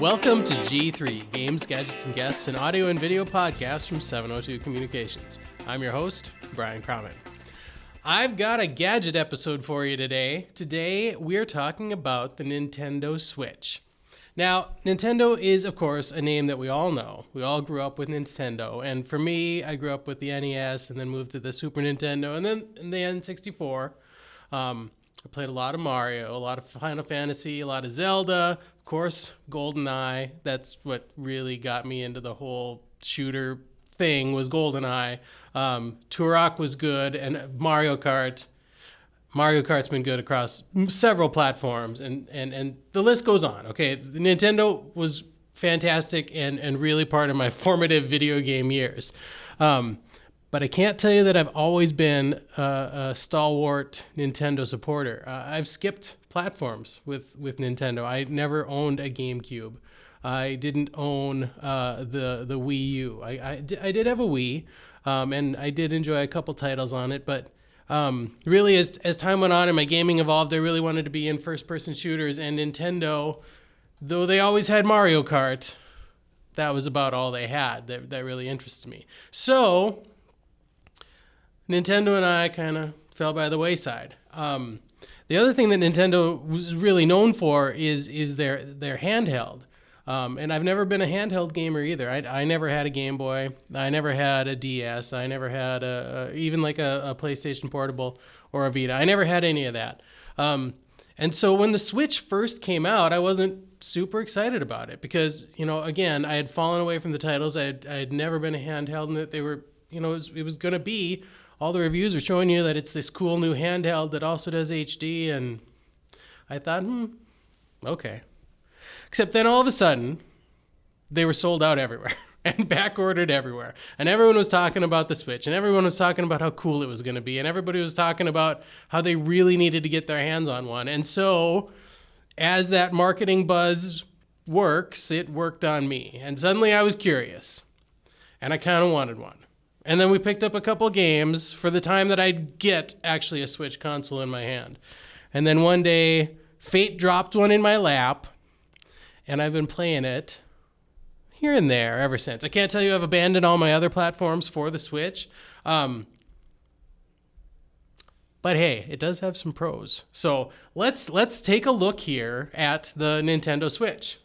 Welcome to G3, Games, Gadgets, and Guests, an audio and video podcast from 702 Communications. I'm your host, Brian Croman. I've got a gadget episode for you today. Today, we're talking about the Nintendo Switch. Now, Nintendo is, of course, a name that we all know. We all grew up with Nintendo, and for me, I grew up with the NES and then moved to the Super Nintendo and then the N64. I played a lot of Mario, a lot of Final Fantasy, a lot of Zelda, of course, GoldenEye. That's what really got me into the whole shooter thing was GoldenEye. Turok was good, and Mario Kart. Mario Kart's been good across several platforms, and the list goes on. Okay, the Nintendo was fantastic and really part of my formative video game years. But I can't tell you that I've always been a stalwart Nintendo supporter. I've skipped platforms with Nintendo. I never owned a GameCube. I didn't own the Wii U. I did have a Wii, and I did enjoy a couple titles on it. But really, as time went on and my gaming evolved, I really wanted to be in first-person shooters. And Nintendo, though they always had Mario Kart, that was about all they had that really interested me. So Nintendo and I kind of fell by the wayside. The other thing that Nintendo was really known for is their handheld. And I've never been a handheld gamer either. I never had a Game Boy. I never had a DS. I never had even like a PlayStation Portable or a Vita. I never had any of that. And so when the Switch first came out, I wasn't super excited about it because, again, I had fallen away from the titles. I had never been a handheld, and that they were, it was going to be. All the reviews are showing you that it's this cool new handheld that also does HD, and I thought, okay. Except then all of a sudden, they were sold out everywhere and back-ordered everywhere. And everyone was talking about the Switch, and everyone was talking about how cool it was going to be, and everybody was talking about how they really needed to get their hands on one. And so, as that marketing buzz works, it worked on me. And suddenly I was curious, and I kind of wanted one. And then we picked up a couple games for the time that I'd get actually a Switch console in my hand. And then one day, fate dropped one in my lap, and I've been playing it here and there ever since. I can't tell you I've abandoned all my other platforms for the Switch. But hey, it does have some pros. So let's take a look here at the Nintendo Switch.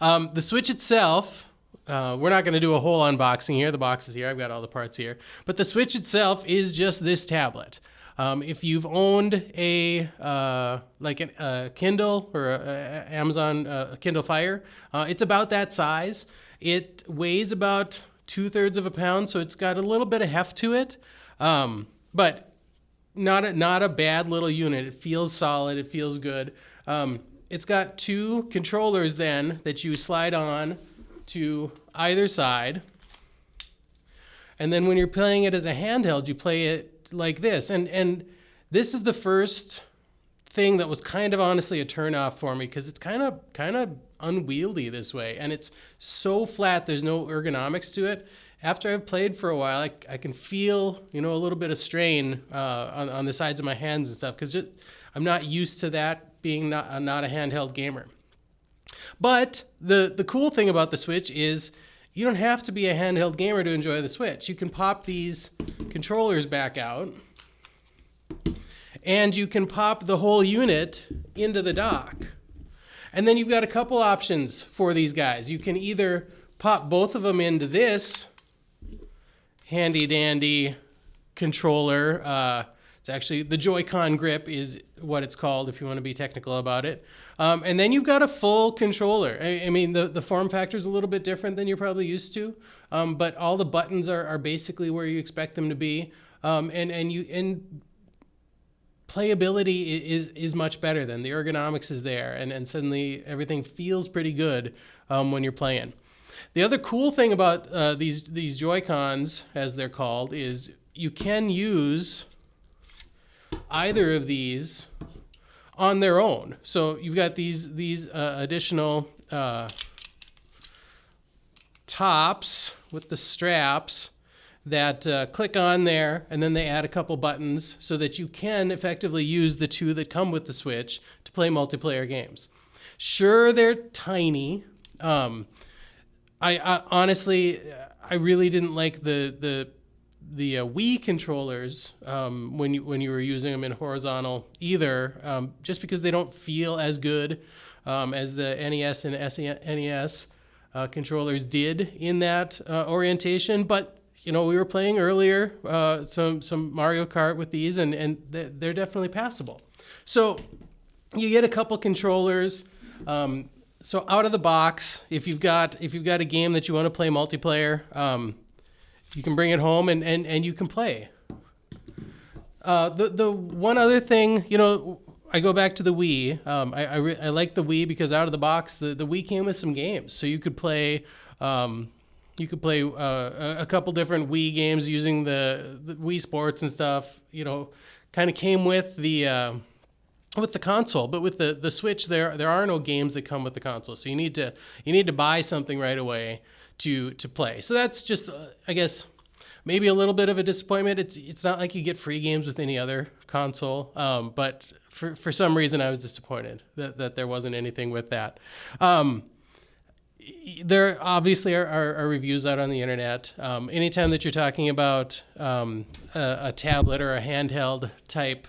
The Switch itself, we're not going to do a whole unboxing here. The box is here. I've got all the parts here. But the Switch itself is just this tablet. If you've owned a Kindle or a Amazon Kindle Fire, it's about that size. It weighs about 2/3 of a pound, so it's got a little bit of heft to it, but not a bad little unit. It feels solid. It feels good. It's got two controllers then that you slide on to either side, and then when you're playing it as a handheld, you play it like this. And this is the first thing that was kind of honestly a turnoff for me because it's kind of unwieldy this way, and it's so flat. There's no ergonomics to it. After I've played for a while, I can feel a little bit of strain on the sides of my hands and stuff because I'm not used to that being not a handheld gamer. But the cool thing about the Switch is you don't have to be a handheld gamer to enjoy the Switch. You can pop these controllers back out, and you can pop the whole unit into the dock. And then you've got a couple options for these guys. You can either pop both of them into this handy-dandy controller. It's actually the Joye Con Grip is what it's called if you want to be technical about it. And then you've got a full controller. I mean, the form factor is a little bit different than you're probably used to, but all the buttons are basically where you expect them to be. And playability is much better then. The ergonomics is there, and suddenly everything feels pretty good when you're playing. The other cool thing about these Joy-Cons, as they're called, is you can use either of these on their own. So you've got these additional tops with the straps that click on there, and then they add a couple buttons so that you can effectively use the two that come with the Switch to play multiplayer games. Sure, they're tiny. I honestly, I really didn't like the Wii controllers when you were using them in horizontal either, just because they don't feel as good as the NES and SNES controllers did in that orientation. But we were playing earlier some Mario Kart with these, and they're definitely passable. So you get a couple controllers. So out of the box, if you've got a game that you want to play multiplayer, you can bring it home and you can play. The one other thing, I go back to the Wii. I like the Wii because out of the box, the Wii came with some games, so you could play. A couple different Wii games using the Wii Sports and stuff. Kind of came with the console, but with the Switch, there are no games that come with the console, so you need to buy something right away to play. So that's just, I guess, maybe a little bit of a disappointment. It's not like you get free games with any other console, but for some reason I was disappointed that there wasn't anything with that. There obviously are reviews out on the internet. Anytime that you're talking about a tablet or a handheld type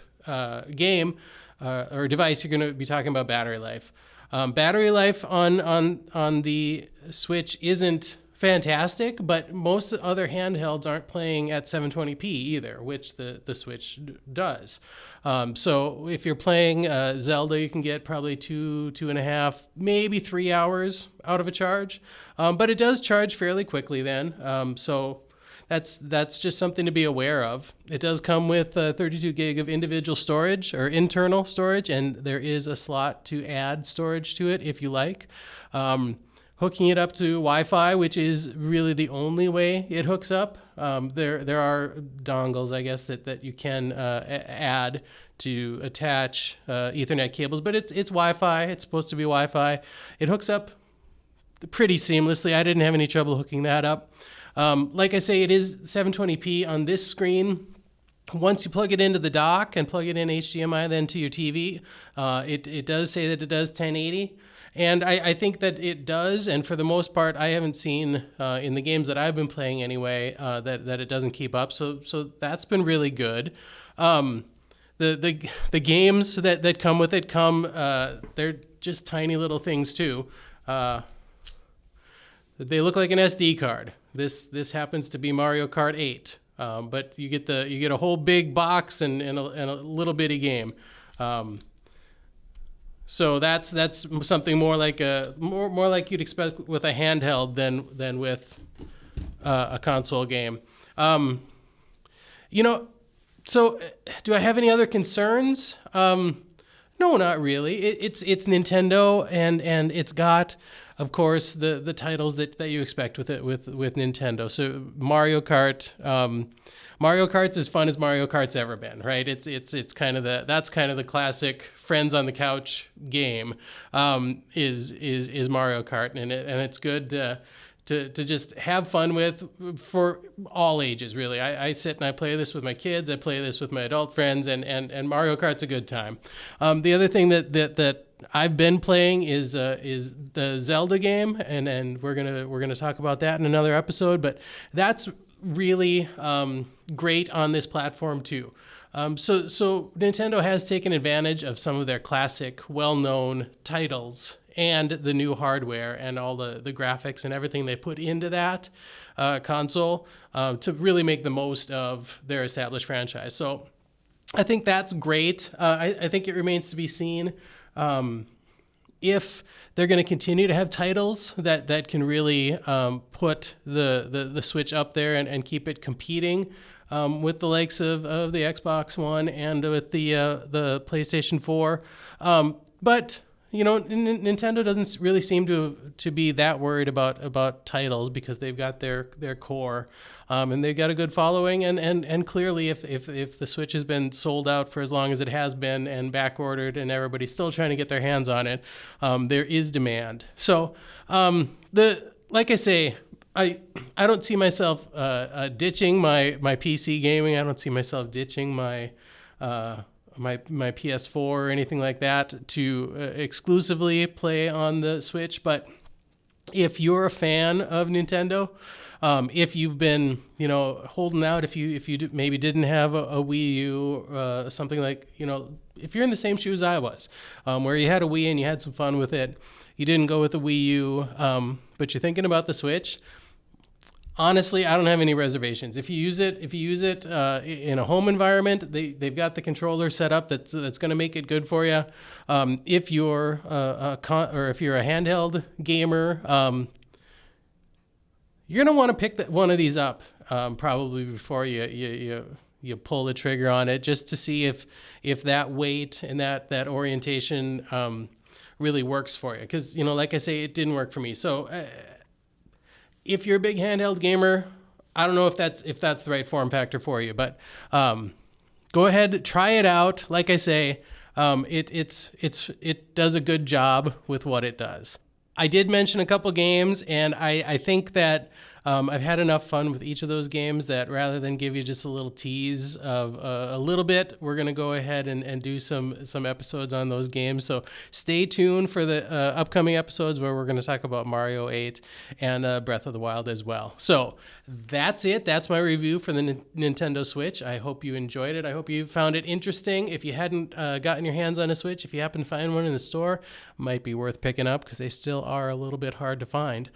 game or device, you're going to be talking about battery life. Battery life on the Switch isn't fantastic, but most other handhelds aren't playing at 720p either, which the Switch does. So if you're playing Zelda, you can get probably 2.5, maybe 3 hours out of a charge. But it does charge fairly quickly then. So that's just something to be aware of. It does come with 32 gig of individual storage or internal storage, and there is a slot to add storage to it if you like. Hooking it up to Wi-Fi, which is really the only way it hooks up. There are dongles, I guess, that you can add to attach Ethernet cables, but it's Wi-Fi. It's supposed to be Wi-Fi. It hooks up pretty seamlessly. I didn't have any trouble hooking that up. Like I say, it is 720p on this screen. Once you plug it into the dock and plug it in HDMI then to your TV, it does say that it does 1080. And I think that it does, and for the most part, I haven't seen in the games that I've been playing anyway that it doesn't keep up. So that's been really good. The games that come with it they're just tiny little things too. They look like an SD card. This happens to be Mario Kart 8, but you get a whole big box and a little bitty game. So that's something more like more like you'd expect with a handheld than with a console game. So do I have any other concerns? No, not really. It's Nintendo, and it's got, of course, the titles that you expect with it with Nintendo. So Mario Kart. Mario Kart's as fun as Mario Kart's ever been, right? It's kind of that's kind of the classic friends on the couch game, is Mario Kart, and it's good to just have fun with for all ages, really. I sit and I play this with my kids. I play this with my adult friends, and Mario Kart's a good time. The other thing that I've been playing is the Zelda game, and we're gonna talk about that in another episode. But that's really great on this platform too. So Nintendo has taken advantage of some of their classic, well-known titles and the new hardware and all the graphics and everything they put into that console to really make the most of their established franchise. So I think that's great. I think it remains to be seen if they're going to continue to have titles that can really put the Switch up there and keep it competing with the likes of the Xbox One and with the PlayStation 4. But Nintendo doesn't really seem to be that worried about titles because they've got their core, and they've got a good following, and clearly if the Switch has been sold out for as long as it has been and back ordered and everybody's still trying to get their hands on it, there is demand. So like I say, I don't see myself ditching my PC gaming. I don't see myself ditching my my PS4 or anything like that to exclusively play on the Switch. But if you're a fan of Nintendo, if you've been, holding out, if you maybe didn't have a Wii U, something like, if you're in the same shoes I was, where you had a Wii and you had some fun with it, you didn't go with the Wii U, but you're thinking about the Switch. Honestly, I don't have any reservations. If you use it in a home environment, they've got the controller set up that's going to make it good for you. If you're if you're a handheld gamer, you're going to want to pick one of these up probably before you pull the trigger on it, just to see if that weight and that orientation really works for you. Because like I say, it didn't work for me. So. If you're a big handheld gamer, I don't know if that's the right form factor for you, but go ahead, try it out. Like I say, it does a good job with what it does. I did mention a couple games, and I think that I've had enough fun with each of those games that rather than give you just a little tease of a little bit, we're going to go ahead and do some episodes on those games. So stay tuned for the upcoming episodes where we're going to talk about Mario 8 and Breath of the Wild as well. So that's it. That's my review for the Nintendo Switch. I hope you enjoyed it. I hope you found it interesting. If you hadn't gotten your hands on a Switch, if you happen to find one in the store, it might be worth picking up because they still are a little bit hard to find.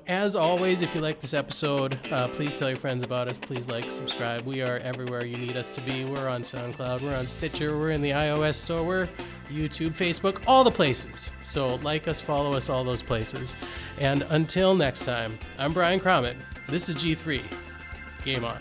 As always, if you like this episode, please tell your friends about us. Please like, subscribe. We are everywhere you need us to be. We're on SoundCloud. We're on Stitcher. We're in the iOS store. We're YouTube, Facebook, all the places. So like us, follow us, all those places. And until next time, I'm Brian Crommett. This is G3. Game on.